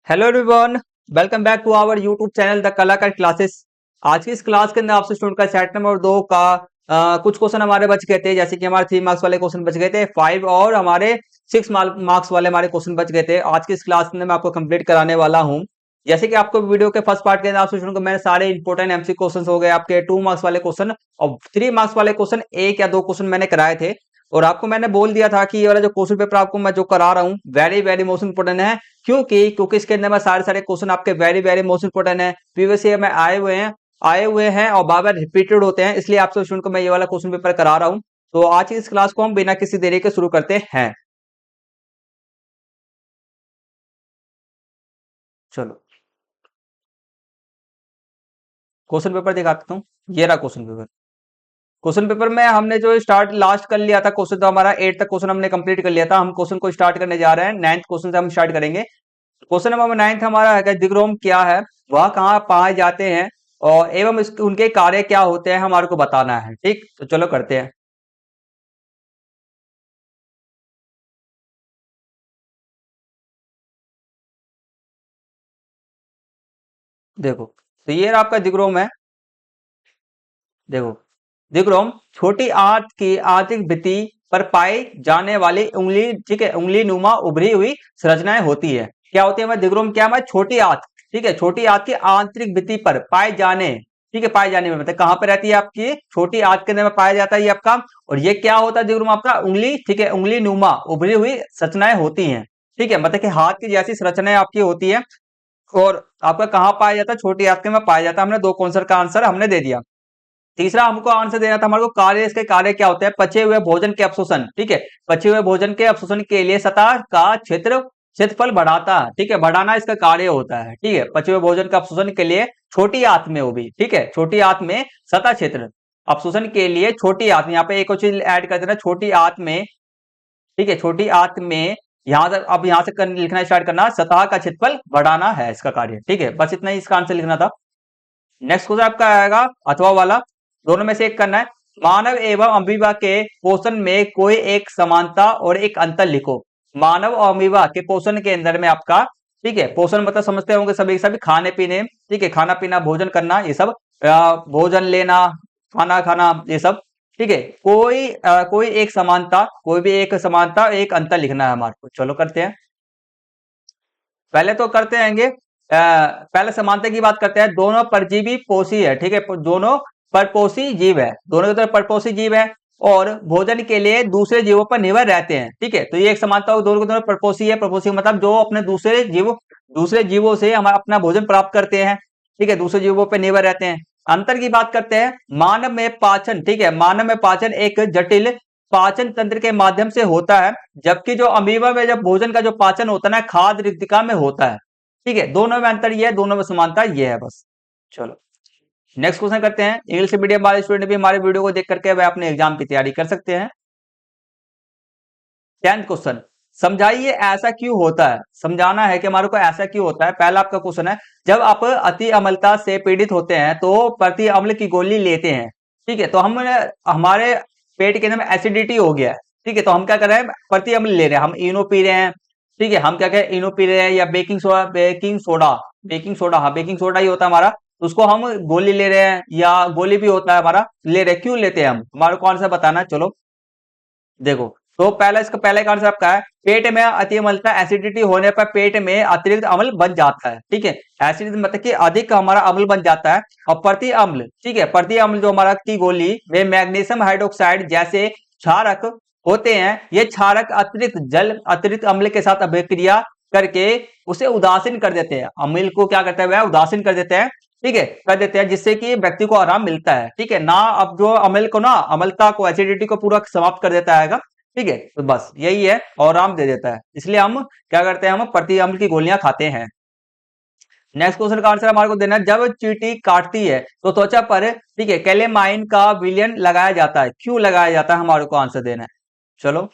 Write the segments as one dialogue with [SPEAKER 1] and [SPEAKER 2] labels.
[SPEAKER 1] Hello everyone, welcome back to our YouTube channel the Kalakar classes. आज की इस class के अंदर आपसे स्टूडेंट का सेट नंबर 2 का कुछ क्वेश्चन हमारे बच गए थे। जैसे कि हमारे 3 मार्क्स वाले क्वेश्चन बच गए थे, 5 और हमारे 6 मार्क्स वाले हमारे क्वेश्चन बच गए थे। आज की इस क्लास के अंदर मैं आपको कंप्लीट कराने वाला हूँ। जैसे कि आपको वीडियो के फर्स्ट पार्ट के अंदर आपसे स्टूडेंट को मैंने सारे इंपोर्टेंट एमसी क्वेश्चन हो गए, आपके 2 मार्क्स वाले क्वेश्चन और 3 मार्क्स वाले क्वेश्चन, एक या दो क्वेश्चन मैंने कराए थे। और आपको मैंने बोल दिया था कि ये वाला जो क्वेश्चन पेपर आपको मैं जो करा रहा हूँ वेरी वेरी मोस्ट इंपोर्टेंट है। क्योंकि इसके अंदर में सारे सारे क्वेश्चन आपके वेरी वेरी मोस्ट इंपोर्टेंट है, प्रीवियस ईयर में आए हुए हैं और बार बार रिपीटेड होते हैं। इसलिए आपसे स्टूडेंट को मैं ये वाला क्वेश्चन पेपर करा रहा हूँ। तो आज की इस क्लास को हम बिना किसी देरी के शुरू करते हैं। चलो क्वेश्चन पेपर दिखाता हूँ। ये रहा क्वेश्चन पेपर। क्वेश्चन पेपर में हमने जो स्टार्ट लास्ट कर लिया था क्वेश्चन, तो हमारा 8 तक क्वेश्चन हमने कंप्लीट कर लिया था। हम क्वेश्चन को स्टार्ट करने जा रहे हैं, 9th क्वेश्चन से हम स्टार्ट करेंगे। क्वेश्चन नंबर 9 हमारा है कि दिग्रोम क्या है, वह कहाँ पाए जाते हैं और एवं उनके कार्य क्या होते हैं, हमारे को बताना है। ठीक, तो चलो करते हैं। देखो, तो ये रहा आपका दिग्रोम है। देखो, दिग्रोम छोटी आंत की आंतरिक भित्ति पर पाई जाने वाली उंगली, ठीक है, उंगली नुमा उभरी हुई संरचनाएं होती है। क्या होती है हमारे दिग्रोम? क्या हमारे छोटी आंत, ठीक है, छोटी आंत की आंतरिक भित्ति पर पाए जाने, ठीक है, पाए जाने में मतलब कहां पर रहती है आपकी छोटी आंत के अंदर में पाया जाता है ये आपका। और ये क्या होता है दिग्रोम आपका? उंगली, ठीक है, उंगली नुमा उभरी हुई संरचनाएं होती हैं। ठीक है, मतलब कि हाथ की जैसी संरचनाएं आपकी होती है। और आपका कहाँ पाया जाता है? छोटी आंत के में पाया जाता है। हमने दो कौन का आंसर हमने दे दिया। तीसरा हमको आंसर देना था हमारे को कार्य, इसके कार्य क्या होते हैं? पचे हुए भोजन के अवशोषण, ठीक है, पचे हुए भोजन के अवशोषण के लिए सतह का क्षेत्रफल बढ़ाता है, ठीक है, बढ़ाना इसका कार्य होता है। ठीक है, पचे हुए भोजन का अवशोषण के लिए छोटी आंत में, वो भी ठीक है, छोटी आंत में सतह क्षेत्र अवशोषण के लिए छोटी आंत, यहाँ पे एक और चीज ऐड कर देना, छोटी आंत में, ठीक है, छोटी आंत में यहां तक, अब यहां से लिखना स्टार्ट करना, सतह का क्षेत्रफल बढ़ाना है इसका कार्य। ठीक है, बस इतना ही इसका आंसर लिखना था। नेक्स्ट क्वेश्चन आपका आएगा अथवा वाला, दोनों में से एक करना है। मानव एवं अमीबा के पोषण में कोई एक समानता और एक अंतर लिखो। मानव और अमीबा के पोषण के अंदर में आपका, ठीक है, पोषण मतलब समझते होंगे सभी सभी खाने पीने, ठीक है, खाना पीना भोजन करना ये सब, भोजन लेना, खाना खाना ये सब। ठीक है, कोई एक समानता, कोई भी एक समानता एक अंतर लिखना है हमारे को। चलो करते हैं। पहले तो करते हैंगे पहले समानता की बात करते हैं। दोनों परजीवी पोषी है, ठीक है, दोनों परपोषी जीव है, दोनों की तरफ परपोषी जीव है और भोजन के लिए दूसरे जीवों पर निर्भर रहते हैं। ठीक है, तो ये एक समानता होगी, दोनों के दोनों परपोषी है। परपोषी मतलब जो अपने दूसरे जीवों से हमारा अपना भोजन प्राप्त करते हैं, ठीक है, दूसरे जीवों पर निर्भर रहते हैं। अंतर की बात करते हैं। मानव में पाचन, ठीक है, मानव में पाचन एक जटिल पाचन तंत्र के माध्यम से होता है, जबकि जो अमीबा में जब भोजन का जो पाचन होता है ना, खाद्य रिक्तिका में होता है। ठीक है, दोनों में अंतर ये है, दोनों में समानता ये है बस। चलो नेक्स्ट क्वेश्चन करते हैं। इंग्लिश मीडियम वाले स्टूडेंट भी हमारे वीडियो को देख करके वह अपने एग्जाम की तैयारी कर सकते हैं। 10th क्वेश्चन, समझाइए ऐसा क्यों होता है। समझाना है कि हमारे को ऐसा क्यों होता है। पहला आपका क्वेश्चन है, जब आप अति अम्लता से पीड़ित होते हैं तो प्रति अम्ल की गोली लेते हैं। ठीक है, तो हम हमारे पेट के अंदर में एसिडिटी हो गया है। ठीक है, तो हम क्या कर रहे हैं? प्रति अम्ल ले रहे हैं, हम इनो पी रहे हैं। ठीक है, हम क्या कहें, इनो पी रहे हैं या बेकिंग सोडा, हाँ बेकिंग सोडा ही होता है हमारा, तो उसको हम गोली ले रहे हैं या गोली भी होता है हमारा, ले रहे हैं। क्यों लेते हैं हम, हमारे को आंसर बताना है। चलो देखो, तो पहला इसका पहला आंसर आपका है, पेट में अति अम्लता, एसिडिटी होने पर पेट में अतिरिक्त अम्ल बन जाता है। ठीक है, एसिड मतलब कि अधिक हमारा अम्ल बन जाता है। और प्रति अम्ल, ठीक है, प्रति अम्ल जो हमारा की गोली में मैग्नीशियम हाइड्रोक्साइड जैसे क्षारक होते हैं, ये क्षारक अतिरिक्त अम्ल के साथ अभिक्रिया करके उसे उदासीन कर देते हैं। अम्ल को क्या करते हैं, वह उदासीन कर देते हैं। ठीक है, कर देते हैं, जिससे कि व्यक्ति को आराम मिलता है। ठीक है ना, अब जो अम्ल को ना, अम्लता को, एसिडिटी को पूरा समाप्त कर देता है। ठीक है, तो बस यही है, और आराम दे देता है, इसलिए हम क्या करते हैं, हम प्रति अम्ल की गोलियां खाते हैं। नेक्स्ट क्वेश्चन का आंसर हमारे को देना है, जब चींटी काटती है तो त्वचा पर, ठीक है, कैलेमाइन का विलयन लगाया जाता है। क्यों लगाया जाता है, हमारे को आंसर देना है। चलो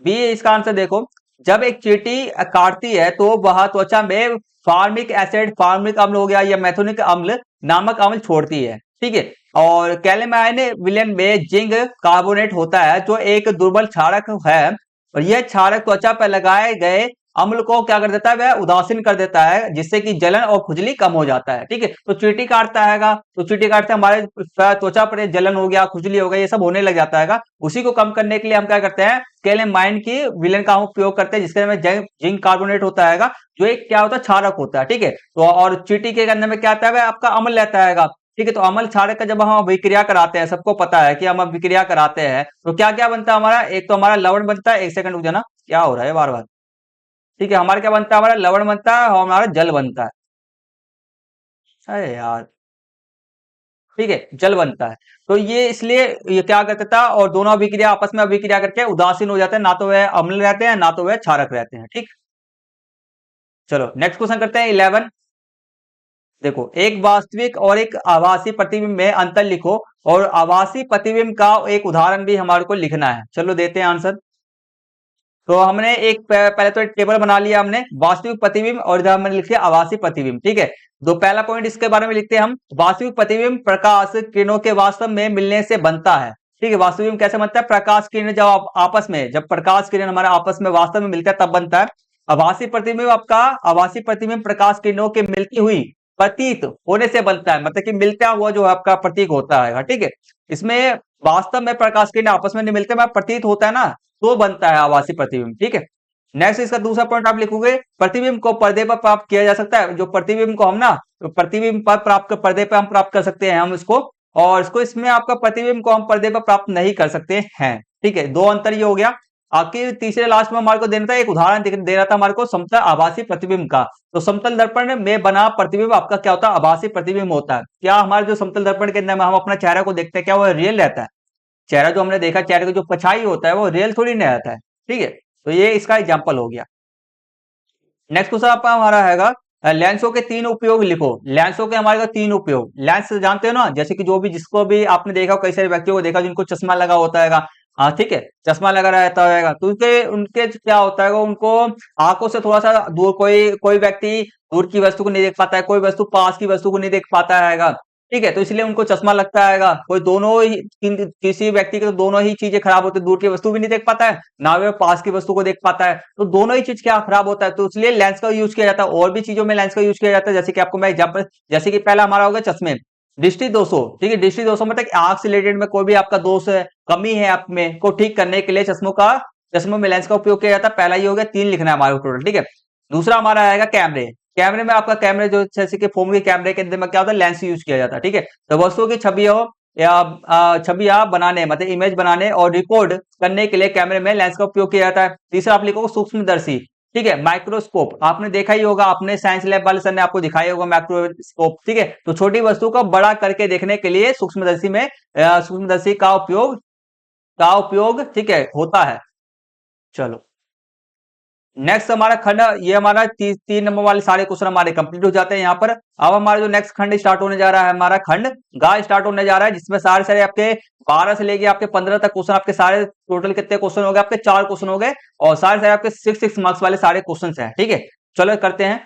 [SPEAKER 1] बी इसका आंसर देखो, जब एक चींटी काटती है तो वह त्वचा में फार्मिक अम्ल हो गया या मैथोनिक अम्ल नामक अम्ल छोड़ती है। ठीक है, और कैलेमाइन विलेन में जिंक कार्बोनेट होता है, जो एक दुर्बल क्षारक है, और यह क्षारक त्वचा पर लगाए गए अम्ल को क्या कर देता है, वह उदासीन कर देता है, जिससे कि जलन और खुजली कम हो जाता है। ठीक है, तो चींटी काटता है तो चींटी काटते हमारे त्वचा पर जलन हो गया, खुजली हो गया, ये सब होने लग जाता है। उसी को कम करने के लिए हम क्या करते हैं, स्केलेमाइन की विलेन का हम उपयोग करते हैं, जिसके में जिंक कार्बोनेट होता है, जो एक क्या होता है, क्षारक होता है। ठीक है, तो और चींटी के अंदर में क्या आता है, वह आपका अम्ल रहता है। ठीक है, तो अम्ल क्षारक का जब हम अभिक्रिया कराते हैं, सबको पता है कि हम अभिक्रिया कराते हैं तो क्या क्या बनता है हमारा, एक तो हमारा लवण बनता है, एक सेकंड रुक जाना, क्या हो रहा है बार बार। ठीक है, हमारा क्या बनता है, हमारा लवण बनता है और हमारा जल बनता है। अरे यार, ठीक है, जल बनता है। तो ये इसलिए ये क्या करता था, और दोनों अभिक्रिया आपस में अभिक्रिया करके उदासीन हो जाते हैं, ना तो वह अम्ल रहते हैं ना तो वह क्षारक रहते हैं। ठीक, चलो नेक्स्ट क्वेश्चन करते हैं 11। देखो, एक वास्तविक और एक आभासी प्रतिबिंब में अंतर लिखो, और आभासी प्रतिबिंब का एक उदाहरण भी हमारे को लिखना है। चलो देते हैं आंसर। तो हमने एक पहले तो एक टेबल बना लिया हमने, वास्तविक प्रतिबिंब, और इधर हमने लिख लिया आभासी प्रतिबिंब। ठीक है, तो पहला पॉइंट इसके बारे में लिखते हैं हम, वास्तविक प्रतिबिंब प्रकाश किरणों के वास्तव में मिलने से बनता है। ठीक है, वास्तविक प्रतिबिंब कैसे बनता है, प्रकाश किरण जब आपस में, जब प्रकाश किरण हमारे आपस में वास्तव में मिलता है तब बनता है। आभासी प्रतिबिंब आपका, आभासी प्रतिबिंब प्रकाश किरणों के मिलती हुई प्रतीत होने से बनता है, मतलब कि मिलता हुआ जो आपका प्रतीक होता है। ठीक है, इसमें वास्तव में प्रकाश किरण आपस में नहीं मिलते, मैं प्रतीत होता है ना, तो बनता है आभासी प्रतिबिंब। ठीक है, नेक्स्ट इसका दूसरा पॉइंट आप लिखोगे, प्रतिबिंब को पर्दे पर प्राप्त किया जा सकता है। जो प्रतिबिंब को हम ना, तो प्रतिबिंब पर प्राप्त, पर्दे पर हम प्राप्त कर सकते हैं हम इसको, और इसको इसमें आपका प्रतिबिंब को हम पर्दे पर प्राप्त नहीं कर सकते हैं। ठीक है, दो अंतर ये हो गया। आखिर तीसरे लास्ट में हमारे को देना था, एक उदाहरण दे रहा था हमारे को समतल आभासी प्रतिबिंब का। तो समतल दर्पण में बना प्रतिबिंब आपका क्या होता है, आभासी प्रतिबिंब होता है। क्या हमारे जो समतल दर्पण के अंदर में हम अपना चेहरा को देखते हैं, क्या वो रियल रहता है? चेहरा जो हमने देखा, चेहरे का जो परछाई होता है वो रियल थोड़ी नहीं रहता है। ठीक है, तो ये इसका एग्जांपल हो गया। नेक्स्ट क्वेश्चन आपका हमारा हैगा, लेंसों के तीन उपयोग लिखो। लेंसों के हमारे को तीन उपयोग, लेंस जानते हो ना, जैसे कि जो भी, जिसको भी आपने देखा, कई सारे व्यक्तियों को देखा जिनको चश्मा लगा होता है। हाँ, ठीक है, चश्मा लगा रहता है, तो उनके उनके क्या होता है, उनको आंखों से थोड़ा सा दूर, कोई कोई व्यक्ति दूर की वस्तु को नहीं देख पाता है, कोई वस्तु पास की वस्तु को नहीं देख पाता है। ठीक है, तो इसलिए उनको चश्मा लगता है। कोई दोनों ही, किसी व्यक्ति के तो दोनों ही चीजें खराब होती है, दूर की वस्तु भी नहीं देख पाता है, ना वह पास की वस्तु को देख पाता है, तो दोनों ही चीज क्या खराब होता है, तो इसलिए लेंस का यूज किया जाता है। और भी चीजों में लेंस का यूज किया जाता है, जैसे कि आपको मैं एग्जांपल, जैसे कि पहला हमारा होगा चश्मे, दृष्टि दोषों। ठीक है, दृष्टि दोषों मतलब आंख से रिलेटेड में कोई भी आपका दोष है, कमी है आप में, को ठीक करने के लिए चश्मों में लेंस का उपयोग किया जाता है। पहला ये हो गया, तीन लिखना है हमारे टोटल। ठीक है, दूसरा हमारा आएगा कैमरे। कैमरे में आपका, कैमरे जो जैसे कि फोन के कैमरे के अंदर में क्या होता है, लेंस यूज किया जाता है। ठीक है, तो वस्तुओं की छवियों या छवियां बनाने, मतलब इमेज बनाने और रिकॉर्ड करने के लिए कैमरे में लेंस का उपयोग किया जाता है। तीसरा आप लिखोगे सूक्ष्मदर्शी। ठीक है, माइक्रोस्कोप आपने देखा ही होगा, आपने साइंस लैब वाले सर ने आपको दिखाया होगा माइक्रोस्कोप। ठीक है, तो छोटी वस्तु को बड़ा करके देखने के लिए सूक्ष्मदर्शी में सूक्ष्मदर्शी का उपयोग ठीक है होता है। चलो नेक्स्ट हमारा खंड, ये हमारा 3 नंबर वाले सारे क्वेश्चन हमारे कंप्लीट हो जाते हैं यहाँ पर। अब हमारा जो नेक्स्ट खंड स्टार्ट होने जा रहा है, हमारा खंड गा स्टार्ट होने जा रहा है, जिसमें सारे सारे आपके 12 से लेके आपके 15 तक क्वेश्चन, आपके सारे टोटल कितने क्वेश्चन हो गए, आपके 4 क्वेश्चन हो गए, और सारे सारे आपके 6 मार्क्स वाले सारे क्वेश्चन हैं। ठीक है, चलो करते हैं।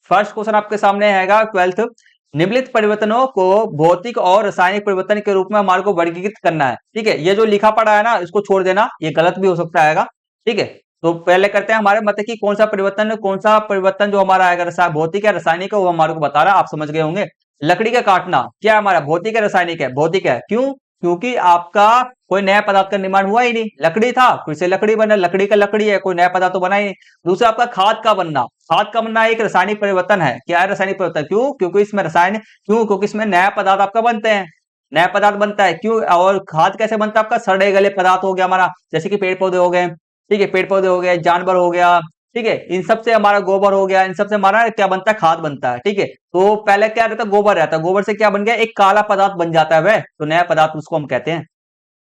[SPEAKER 1] फर्स्ट क्वेश्चन आपके सामने हैगा 12th, निम्नलिखित परिवर्तनों को भौतिक और रासायनिक परिवर्तन के रूप में हमारे को वर्गीकृत करना है। ठीक है, ये जो लिखा पड़ा है ना, इसको छोड़ देना, ये गलत भी हो सकता है। ठीक है, तो पहले करते हैं हमारे मतलब कि कौन सा परिवर्तन जो हमारा आएगा, भौतिक है रासायनिक है, वो हमारे को बता रहा है, आप समझ गए होंगे। लकड़ी का काटना क्या हमारा भौतिक है रासायनिक है? भौतिक है। क्यों? क्योंकि आपका कोई नया पदार्थ का निर्माण हुआ ही नहीं, लकड़ी था फिर से लकड़ी बना, लकड़ी का लकड़ी है, कोई नया पदार्थ तो बना ही नहीं। दूसरा आपका खाद का बनना, खाद का बनना एक रासायनिक परिवर्तन है। क्या है रासायनिक परिवर्तन? क्यों? क्योंकि इसमें रसायन, क्यों? क्योंकि इसमें नया पदार्थ आपका बनते हैं, नया पदार्थ बनता है। क्यों? और खाद कैसे बनता है आपका? सड़े गले पदार्थ हो गया हमारा, जैसे कि पेड़ पौधे हो गए। ठीक है, पेड़ पौधे हो गए, जानवर हो गया। ठीक है, इन सब से हमारा गोबर हो गया, इन सब से हमारा क्या बनता है? खाद बनता है। ठीक है, तो पहले क्या रहता है? गोबर रहता है, गोबर से क्या बन गया? एक काला पदार्थ बन जाता है वह, तो नया पदार्थ उसको हम कहते हैं।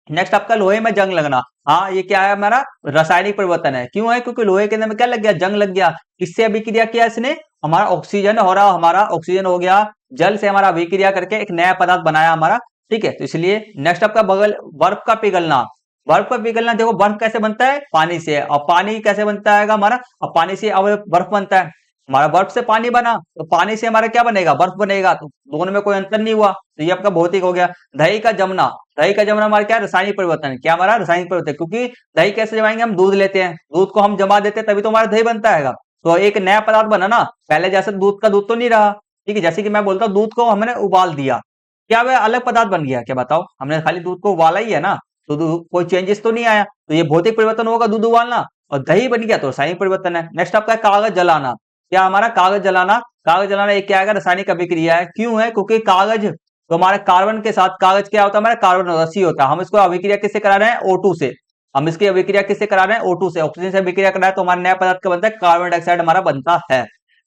[SPEAKER 1] नेक्स्ट आपका लोहे में जंग लगना। हाँ, ये क्या है हमारा? रासायनिक परिवर्तन है। क्यों है? क्योंकि लोहे के अंदर में क्या लग गया? जंग लग गया। किससे अभिक्रिया किया इसने? हमारा ऑक्सीजन हो रहा, हमारा ऑक्सीजन हो गया, जल से हमारा अभिक्रिया करके एक नया पदार्थ बनाया हमारा। ठीक है, तो इसलिए नेक्स्ट आपका बगल, बर्फ का पिघलना। बर्फ का पिघलना, देखो बर्फ कैसे बनता है? पानी से। और पानी कैसे बनता है हमारा? और पानी से अब बर्फ बनता है। हमारा बर्फ से पानी बना, तो पानी से हमारा क्या बनेगा, बर्फ बनेगा, तो दोनों में कोई अंतर नहीं हुआ, तो ये आपका भौतिक हो गया। दही का जमना, दही का जमना हमारा क्या है, रासायनिक परिवर्तन है। क्या हमारा रासायनिक परिवर्तन है, क्योंकि दही कैसे जमाएंगे, हम दूध लेते हैं, दूध को हम जमा देते हैं तभी तो हमारा दही बनता है। तो एक नया पदार्थ बना ना, पहले जैसे दूध का दूध तो नहीं रहा, ठीक है, जैसे कि मैं बोलता हूँ दूध को हमने उबाल दिया, क्या वह अलग पदार्थ बन गया, क्या बताओ, हमने खाली दूध को उबाला ही है ना, तो कोई चेंजेस तो नहीं आया, तो ये भौतिक परिवर्तन होगा दूध उबालना, और दही बन गया तो रासायनिक परिवर्तन है। नेक्स्ट आपका है कागज जलाना। क्या हमारा कागज जलाना, कागज जलाना एक क्या है, रासायनिक अभिक्रिया है। क्यों है, क्योंकि कागज तो हमारे कार्बन के साथ, कागज क्या होता है हमारा, कार्बन होता है, सी होता है, हम इसको अभिक्रिया किससे करा रहे हैं, O2 से, हम इसकी अभिक्रिया किससे करा रहे हैं, O2 से, ऑक्सीजन से अभिक्रिया करा रहे हैं, तो हमारा नया पदार्थ क्या बनता है, कार्बन डाइऑक्साइड हमारा बनता है।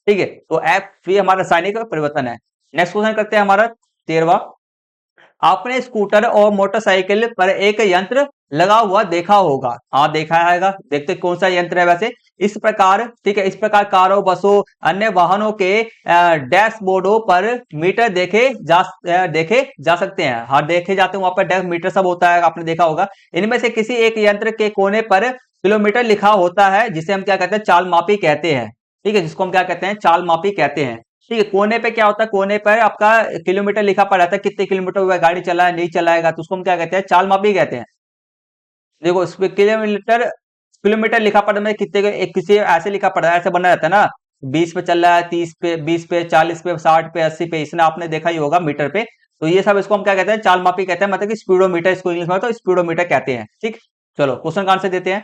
[SPEAKER 1] ठीक है, तो F ये हमारा रासायनिक परिवर्तन है। नेक्स्ट क्वेश्चन करते हैं हमारा 13वां। आपने स्कूटर और मोटरसाइकिल पर एक यंत्र लगा हुआ देखा होगा, हाँ देखा है, देखते कौन सा यंत्र है वैसे। इस प्रकार, ठीक है, इस प्रकार कारों, बसों, अन्य वाहनों के डैशबोर्डों पर मीटर देखे जा सकते हैं, हाँ देखे जाते हैं, वहां पर मीटर सब होता है, आपने देखा होगा। इनमें से किसी एक यंत्र के कोने पर किलोमीटर लिखा होता है, जिसे हम क्या कहते हैं, चाल मापी कहते हैं। ठीक है, जिसको हम क्या कहते हैं, चाल मापी कहते हैं। ठीक है, कोने पे क्या होता है, कोने पर आपका किलोमीटर लिखा पड़ा था, कितने किलोमीटर हुआ, गाड़ी चला है नहीं चलाएगा, तो उसको हम क्या कहते हैं, चाल मापी कहते हैं। देखो इस पे किलोमीटर, किलोमीटर लिखा पड़ा, मतलब कितने एक किसी ऐसे लिखा पड़ा है, ऐसे बना रहता है ना, 20 पे चल रहा है, 30 पे, 20 पे, 40 पे, 60 पे, 80 पे, इसने आपने देखा ही होगा मीटर पे। तो ये सब इसको हम क्या कहते हैं, चाल मापी कहते हैं, मतलब कि स्पीडोमीटर, इसको इंग्लिश में तो स्पीडोमीटर कहते हैं। ठीक, चलो क्वेश्चन का आंसर देते हैं।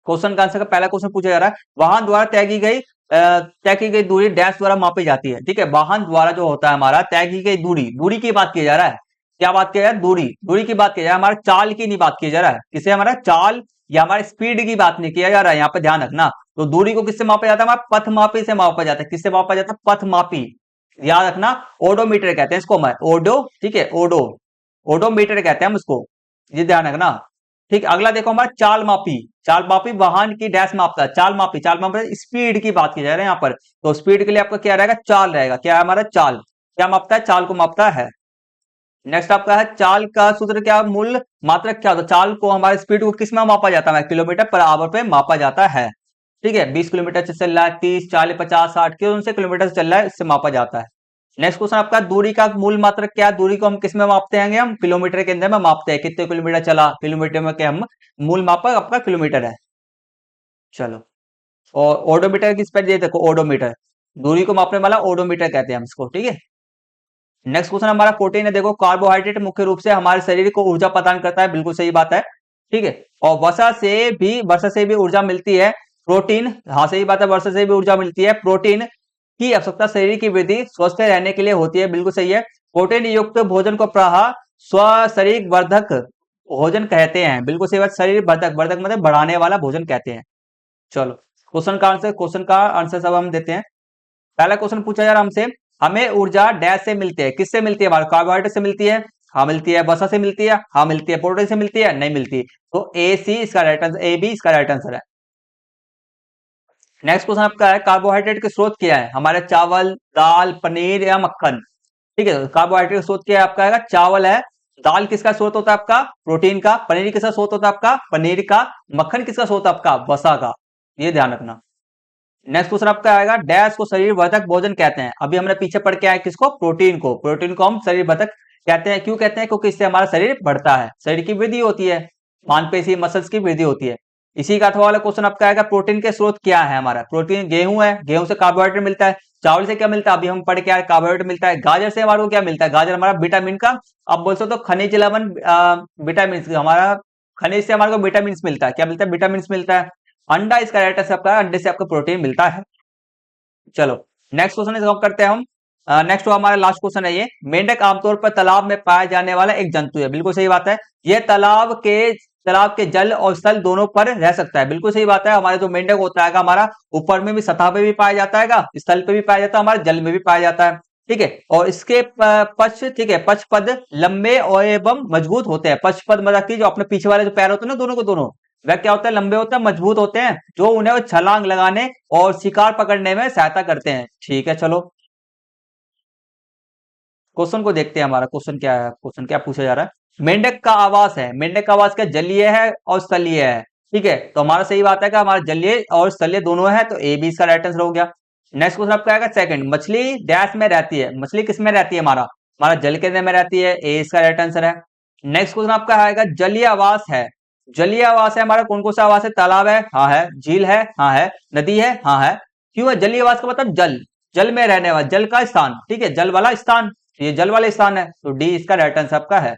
[SPEAKER 1] क्वेश्चन का आंसर का पहला क्वेश्चन पूछा जा रहा है, वाहन द्वारा तय की गई दूरी डैश द्वारा मापी जाती है। ठीक है, वाहन द्वारा जो होता है हमारा तय की गई दूरी, दूरी की बात किया जा रहा है, क्या बात किया जा रहा है, दूरी, दूरी की बात किया जा रहा है, हमारा चाल की नहीं बात किया जा रहा है, किसे, हमारा चाल या हमारे स्पीड की बात नहीं किया जा रहा है, यहाँ पे ध्यान रखना। तो दूरी को किससे मापा जाता है, हमारा पथ मापी से मापा जाता है, किससे मापा जाता है, पथ मापी, याद रखना, ओडोमीटर कहते हैं इसको, मैं ओडो, ठीक है, ओडोमीटर कहते हैं हम इसको, ये ध्यान रखना। ठीक, अगला देखो हमारा चाल मापी, चाल मापी वाहन की डैश मापता है, चाल मापी, चाल मापी स्पीड की बात की जा रही है यहाँ पर, तो स्पीड के लिए आपका क्या रहेगा, चाल रहेगा, क्या है हमारा चाल, क्या मापता है, चाल को मापता है। नेक्स्ट आपका है चाल का सूत्र, क्या मूल मात्रक क्या होता है, चाल को, हमारे स्पीड को किस में मापा जाता है, किलोमीटर पर आवर पे मापा जाता है। ठीक है, 20 किलोमीटर से चल रहा है, 30, 40, 50, 60 किलोमीटर से चल रहा है, इससे मापा जाता है। नेक्स्ट क्वेश्चन आपका, दूरी का मूल मात्रक क्या है, दूरी को हम किस में मापते हैं, हम किलोमीटर के अंदर में मापते हैं, कितने किलोमीटर चला, किलोमीटर में, क्या हम मूल मापक आपका किलोमीटर है। चलो, और ओडोमीटर किस पर, ये देखो ओडोमीटर, दूरी को मापने वाला ओडोमीटर कहते हैं हम इसको। ठीक है, नेक्स्ट क्वेश्चन हमारा 14 है, देखो कार्बोहाइड्रेट मुख्य रूप से हमारे शरीर को ऊर्जा प्रदान करता है, बिल्कुल सही बात है। ठीक है, और वसा से भी ऊर्जा मिलती है। प्रोटीन, हाँ सही बात है, वसा से भी ऊर्जा मिलती है। प्रोटीन की आवश्यकता शरीर की वृद्धि, स्वस्थ रहने के लिए होती है, बिल्कुल सही है। प्रोटीन युक्त भोजन को स्व शरीर वर्धक भोजन कहते हैं, बिल्कुल सही बात, शरीर वर्धक, वर्धक मतलब बढ़ाने वाला भोजन कहते हैं। चलो क्वेश्चन का आंसर सब हम देते हैं। पहला क्वेश्चन पूछा जा रहा हमसे, हमें ऊर्जा डैश से मिलती है, किससे मिलती है, हमारे कार्बोहाइड्रेट से मिलती है, हाँ मिलती है, वसा से मिलती है, हाँ मिलती है, प्रोटीन से मिलती है, नहीं मिलती, तो ए सी इसका राइट आंसर, ए बी इसका राइट आंसर है। नेक्स्ट क्वेश्चन आपका है, कार्बोहाइड्रेट के स्रोत क्या है, हमारे चावल, दाल, पनीर या मक्खन। ठीक है, कार्बोहाइड्रेट का स्रोत क्या है आपका, चावल है। दाल किसका स्रोत होता है आपका, प्रोटीन का। पनीर किसका स्रोत होता है आपका, पनीर का। मक्खन किसका स्रोत है आपका, वसा का, ये ध्यान रखना। नेक्स्ट क्वेश्चन आपका आएगा, डैश को शरीर वर्धक भोजन कहते हैं, अभी हमने पीछे पढ़ के आए किसको, प्रोटीन को, प्रोटीन को हम शरीर वर्धक कहते हैं, क्यों कहते हैं, क्योंकि इससे हमारा शरीर बढ़ता है, शरीर की वृद्धि होती है, मांसपेशी मसल्स की वृद्धि होती है। इसी का अथवा वाला क्वेश्चन आपका आएगा, प्रोटीन के स्रोत क्या है, हमारा प्रोटीन गेहूं है, गेहूं से कार्बोहाइड्रेट मिलता है। चावल से क्या मिलता है, अभी हम पढ़ के आए, कार्बोहाइड्रेट मिलता है। गाजर से हमारे को क्या मिलता है, गाजर हमारा विटामिन का, अब बोल सकते हो खनिज लवण, विटामिन, हमारा खनिज से हमारे को विटामिन मिलता है, क्या मिलता है, विटामिन मिलता है। अंडा इसका राइट आंसर आपका, अंडे से आपको प्रोटीन मिलता है। चलो नेक्स्ट क्वेश्चन करते हैं हम। नेक्स्ट हमारा लास्ट क्वेश्चन है, ये मेंढक आमतौर पर तालाब में पाया जाने वाला एक जंतु है, बिल्कुल सही बात है। यह तालाब के जल और स्थल दोनों पर रह सकता है, बिल्कुल सही बात है। हमारे जो मेंढक होता है हमारा ऊपर में भी, सतह पे भी पाया जाता है, स्थल पे भी पाया जाता है, हमारे जल में भी पाया जाता है। ठीक है, और इसके पक्ष, ठीक है, पक्षपद लंबे और एवं मजबूत होते हैं। पक्षपद मतलब की जो अपने पीछे वाले जो पैर होते हैं ना, दोनों को दोनों, वह क्या होता है, लंबे होते हैं, मजबूत होते हैं, जो उन्हें छलांग लगाने और शिकार पकड़ने में सहायता करते हैं। ठीक है, चलो क्वेश्चन को देखते हैं, हमारा क्वेश्चन क्या है, क्वेश्चन क्या पूछा जा रहा है। मेंढक का आवास है, मेंढक का आवास क्या जलीय है और स्थलीय है, ठीक है, तो हमारा सही बात है कि हमारा जलीय और स्थलीय दोनों है, तो ए भी इसका राइट आंसर हो गया। नेक्स्ट क्वेश्चन आपका आएगा सेकंड, मछली डैश में रहती है, मछली किस में रहती है, हमारा जल के अंदर में रहती है, ए इसका राइट आंसर है। नेक्स्ट क्वेश्चन आपका आएगा जलीय आवास है, जलीय आवास है हमारा कौन कौन सा आवास है, तालाब है, हाँ है, झील है, हाँ है, नदी है, हाँ है। क्यों है जलीय आवास का मतलब जल, जल में रहने वाला, जल का स्थान, ठीक है, जल वाला स्थान, ये जल वाले स्थान है, तो डी इसका राइट आंसर आपका है।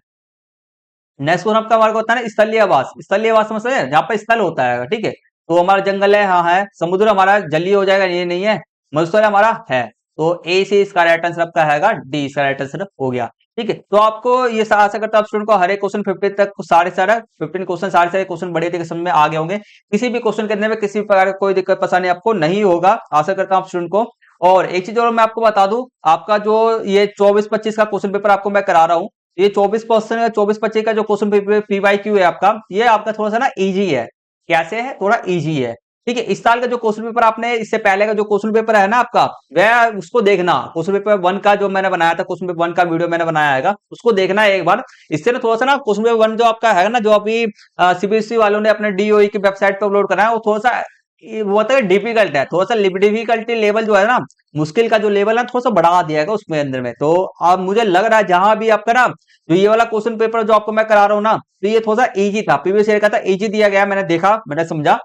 [SPEAKER 1] नेक्स्ट क्वेश्चन आपका हमारा होता है ना स्थलीय आवास, स्थलीय आवास समझ रहे हैं, जहाँ पर स्थल होता है, ठीक है, तो हमारा जंगल है, हाँ है, समुद्र हमारा जलीय हो जाएगा, ये नहीं है, मरुस्थल हमारा है, तो ए से इसका राइट आंसर आपका है, डी इसका राइट आंसर हो गया। ठीक है, तो आपको ये आशा करता हूं आप स्टूडेंट को हर एक क्वेश्चन 50 तक सारे 15 क्वेश्चन सारे क्वेश्चन बढ़िया तरीके समझ में आ गए होंगे। किसी भी क्वेश्चन करने में किसी भी प्रकार का कोई दिक्कत परेशानी आपको नहीं होगा, आशा करता हूं आप स्टूडेंट को। और एक चीज और मैं आपको बता दूं, आपका जो ये 24-25 का क्वेश्चन पेपर आपको मैं करा रहा हूँ, ये 24% 24-25 का जो क्वेश्चन पेपर पीवाईक्यू है आपका, ये आपका थोड़ा सा ना इजी है। कैसे है, थोड़ा इजी है। ठीक है, इस साल का जो क्वेश्चन पेपर आपने इससे पहले का जो क्वेश्चन पेपर है ना आपका, वह उसको देखना, क्वेश्चन पेपर 1 का जो मैंने बनाया था, क्वेश्चन पेपर 1 का वीडियो मैंने बनाया है, उसको देखना है एक बार। इससे ना थोड़ा सा ना क्वेश्चन पेपर 1 जो आपका है ना, जो अभी सीबीएसई वालों ने अपने डीओई की वेबसाइट पर अपलोड करा है, वो थोड़ा सा वो होता है डिफिकल्ट है, थोड़ा सा डिफिकल्टी लेवल जो है ना, मुश्किल का जो लेवल है थोड़ा सा बढ़ा दिया है उसमें अंदर में। तो अब मुझे लग रहा है जहां भी आपका ना जो ये वाला क्वेश्चन पेपर जो आपको मैं करा रहा हूँ ना, तो ये थोड़ा सा इजी था, प्रीवियस ईयर का था, इजी दिया गया, मैंने देखा, मैंने समझा,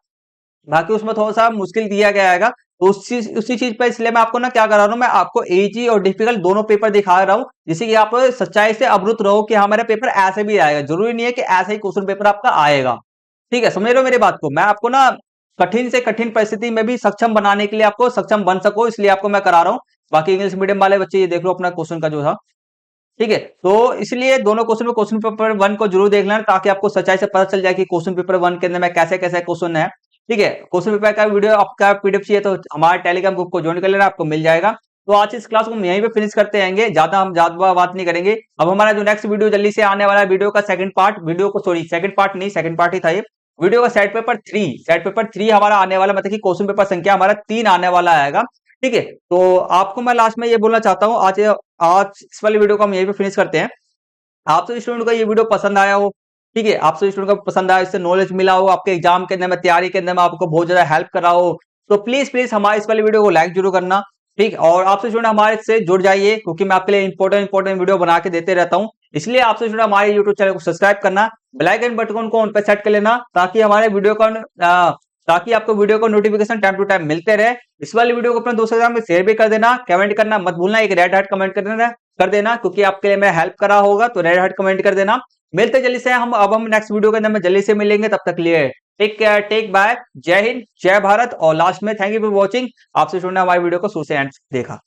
[SPEAKER 1] बाकी उसमें थोड़ा सा मुश्किल दिया गया है। तो उसी चीज पर इसलिए मैं आपको ना क्या कर रहा हूँ, मैं आपको इजी और डिफिकल्ट दोनों पेपर दिखा रहा हूँ, जिससे कि आप सच्चाई से अवरुद्ध रहो कि हमारा पेपर ऐसे भी आएगा, जरूरी नहीं है कि ऐसा ही क्वेश्चन पेपर आपका आएगा। ठीक है, समझ रहे हो मेरी बात को, मैं आपको ना कठिन से कठिन परिस्थिति में भी सक्षम बनाने के लिए आपको सक्षम बन सको, इसलिए आपको मैं करा रहा हूँ। बाकी इंग्लिश मीडियम वाले बच्चे ये देख लो अपना क्वेश्चन का जो था, ठीक है, तो इसलिए दोनों क्वेश्चन में क्वेश्चन पेपर 1 को जरूर देख लेना, ताकि आपको सच्चाई से पता चल जाए कि क्वेश्चन पेपर 1 के अंदर में कैसे कैसे क्वेश्चन है। ठीक है, क्वेश्चन पेपर का वीडियो आपका पीडीएफ चाहिए तो हमारे टेलीग्राम ग्रुप को ज्वाइन कर लेना, आपको मिल जाएगा। तो आज इस क्लास को हम यहीं पे फिनिश करते आएंगे, हम ज्यादा बात नहीं करेंगे। अब हमारा जो नेक्स्ट वीडियो जल्दी से आने वाला है, वीडियो का सेकंड पार्ट, सेकंड पार्ट नहीं, सेकंड पार्ट ही था ये, वीडियो का सेट पेपर 3 हमारा आने वाला, मतलब कि क्वेश्चन पेपर संख्या हमारा 3 आने वाला आएगा। ठीक है, तो आपको मैं लास्ट में ये बोलना चाहता हूँ, आज इस वाली वीडियो को हम यहीं पे फिनिश करते हैं। आपसे स्टूडेंट को ये वीडियो पसंद आया हो, ठीक है, आपसे स्टूडेंट को पसंद आया, इससे नॉलेज मिला हो, आपके एग्जाम के अंदर में तैयारी के अंदर में आपको बहुत ज्यादा हेल्प कर रहा हो, तो प्लीज प्लीज हमारे इस वाली वीडियो को लाइक जरूर करना। ठीक, और आपसे स्टूडेंट हमारे से जुड़ जाइए, क्योंकि मैं आपके लिए इंपॉर्टेंट वीडियो बना के देते रहता हूँ, इसलिए आपसे स्टूडेंट हमारे यूट्यूब चैनल को सब्सक्राइब करना, बेल आइकन बटन को ऑन पे सेट कर लेना, ताकि हमारे वीडियो का ताकि आपको वीडियो को नोटिफिकेशन टाइम टू टाइम मिलते रहे। इस वाली वीडियो को अपने दोस्तों के साथ शेयर भी कर देना, कमेंट करना मत भूलना, एक रेड हार्ट कमेंट कर देना, क्योंकि आपके लिए मैं हेल्प करा होगा, तो रेड हार्ट कमेंट कर देना। मिलते जल्दी से हम नेक्स्ट वीडियो के अंदर में जल्दी से मिलेंगे, तब तक लिए टेक केयर, टेक बाय, जय हिंद, जय भारत, और लास्ट में थैंक यू फॉर वॉचिंग। आपसे स्टूडेंट हमारी वीडियो को शुरू से एंड देखा।